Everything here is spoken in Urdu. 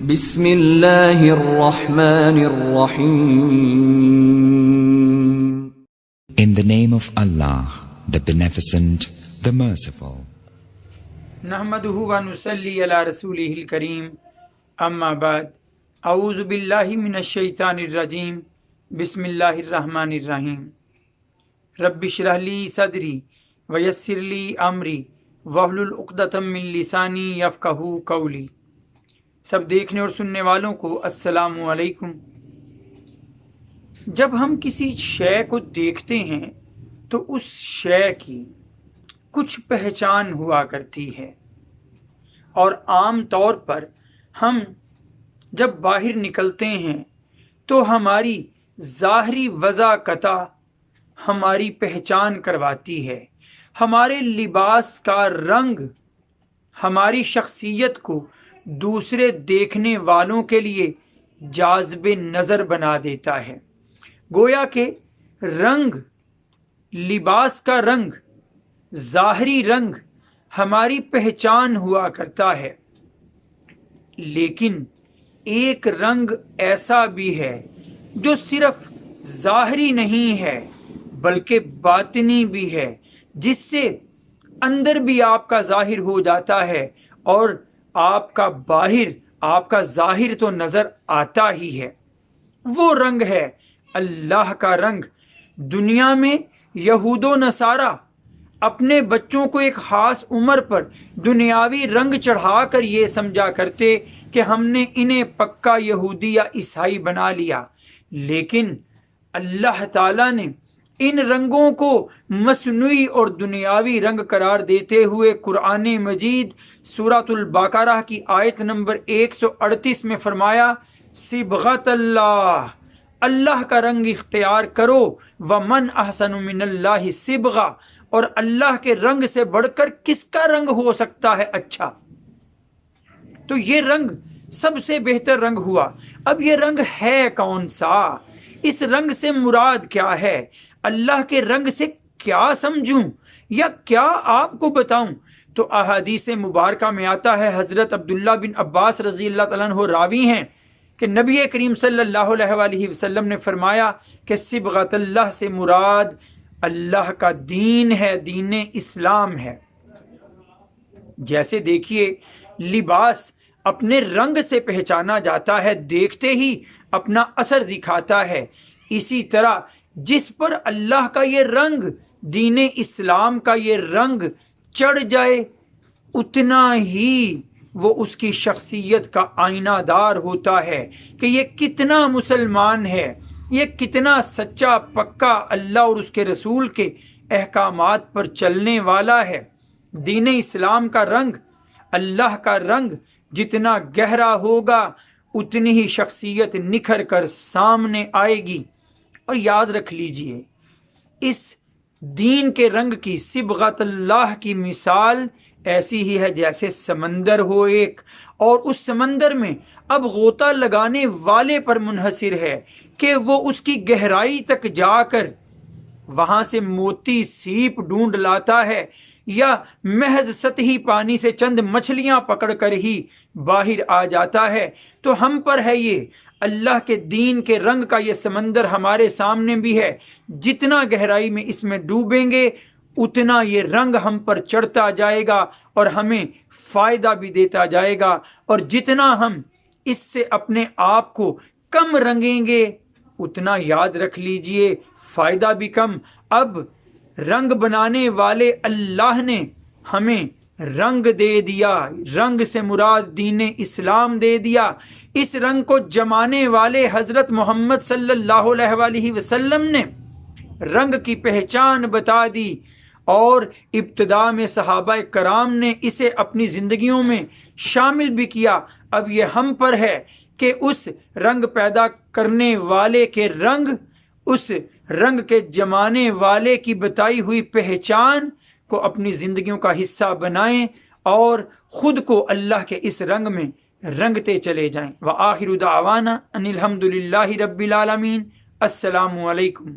بسم اللہ الرحمن الرحیم. In the name of Allah, the Beneficent, the Merciful. نحمده ونصلی علی رسولہ الکریم. اما بعد، اعوذ باللہ من الشیطان الرجیم. بسم اللہ الرحمن الرحیم. رب اشرح لی صدری ویسر لی امری واحلل عقدۃ من لسانی یفقہوا قولی. سب دیکھنے اور سننے والوں کو السلام علیکم. جب ہم کسی شے کو دیکھتے ہیں تو اس شے کی کچھ پہچان ہوا کرتی ہے، اور عام طور پر ہم جب باہر نکلتے ہیں تو ہماری ظاہری وضاحت ہماری پہچان کرواتی ہے. ہمارے لباس کا رنگ ہماری شخصیت کو دوسرے دیکھنے والوں کے لیے جاذب نظر بنا دیتا ہے. گویا کہ رنگ، لباس کا رنگ، ظاہری رنگ ہماری پہچان ہوا کرتا ہے. لیکن ایک رنگ ایسا بھی ہے جو صرف ظاہری نہیں ہے بلکہ باطنی بھی ہے، جس سے اندر بھی آپ کا ظاہر ہو جاتا ہے اور آپ کا باہر، آپ کا ظاہر تو نظر آتا ہی ہے. وہ رنگ ہے اللہ کا رنگ. دنیا میں یہود و نصارہ اپنے بچوں کو ایک خاص عمر پر دنیاوی رنگ چڑھا کر یہ سمجھا کرتے کہ ہم نے انہیں پکا یہودی یا عیسائی بنا لیا. لیکن اللہ تعالیٰ نے ان رنگوں کو مصنوعی اور دنیاوی رنگ قرار دیتے ہوئے قرآن مجید سورۃ البقرہ کی آیت نمبر 138 میں فرمایا، صبغۃ اللہ، اللہ کا رنگ اختیار کرو. ومن احسن من اللہ صبغہ، اور اللہ کے رنگ سے بڑھ کر کس کا رنگ ہو سکتا ہے اچھا. تو یہ رنگ سب سے بہتر رنگ ہوا. اب یہ رنگ ہے کون سا؟ اس رنگ سے مراد کیا ہے؟ اللہ کے رنگ سے کیا سمجھوں یا کیا آپ کو بتاؤں؟ تو احادیث مبارکہ میں آتا ہے، حضرت عبداللہ بن عباس رضی اللہ تعالیٰ عنہ راوی ہیں کہ نبی کریم صلی اللہ علیہ وآلہ وسلم نے فرمایا کہ صبغۃ اللہ سے مراد اللہ کا دین ہے، دین اسلام ہے. جیسے دیکھیے، لباس اپنے رنگ سے پہچانا جاتا ہے، دیکھتے ہی اپنا اثر دکھاتا ہے. اسی طرح جس پر اللہ کا یہ رنگ، دین اسلام کا یہ رنگ چڑھ جائے، اتنا ہی وہ اس کی شخصیت کا آئینہ دار ہوتا ہے کہ یہ کتنا مسلمان ہے، یہ کتنا سچا پکا اللہ اور اس کے رسول کے احکامات پر چلنے والا ہے. دین اسلام کا رنگ، اللہ کا رنگ جتنا گہرا ہوگا اتنی ہی شخصیت نکھر کر سامنے آئے گی. اور یاد رکھ لیجئے، اس دین کے رنگ کی، صبغۃ اللہ کی مثال ایسی ہی ہے جیسے سمندر ہو ایک، اور اس سمندر میں اب غوطہ لگانے والے پر منحصر ہے کہ وہ اس کی گہرائی تک جا کر وہاں سے موتی سیپ ڈھونڈ لاتا ہے یا محض سطحی پانی سے چند مچھلیاں پکڑ کر ہی باہر آ جاتا ہے. تو ہم پر ہے یہ اللہ کے دین کے رنگ کا یہ سمندر ہمارے سامنے بھی ہے. جتنا گہرائی میں اس میں ڈوبیں گے اتنا یہ رنگ ہم پر چڑھتا جائے گا اور ہمیں فائدہ بھی دیتا جائے گا. اور جتنا ہم اس سے اپنے آپ کو کم رنگیں گے اتنا یاد رکھ لیجئے فائدہ بھی کم. اب رنگ بنانے والے اللہ نے ہمیں رنگ دے دیا، رنگ سے مراد دین اسلام دے دیا. اس رنگ کو جمانے والے حضرت محمد صلی اللہ علیہ وآلہ وسلم نے رنگ کی پہچان بتا دی، اور ابتدا میں صحابہ کرام نے اسے اپنی زندگیوں میں شامل بھی کیا. اب یہ ہم پر ہے کہ اس رنگ پیدا کرنے والے کے رنگ، اس رنگ کے جمانے والے کی بتائی ہوئی پہچان کو اپنی زندگیوں کا حصہ بنائیں اور خود کو اللہ کے اس رنگ میں رنگتے چلے جائیں. وآخر دعوانا ان الحمد للہ رب العالمین. السلام علیکم.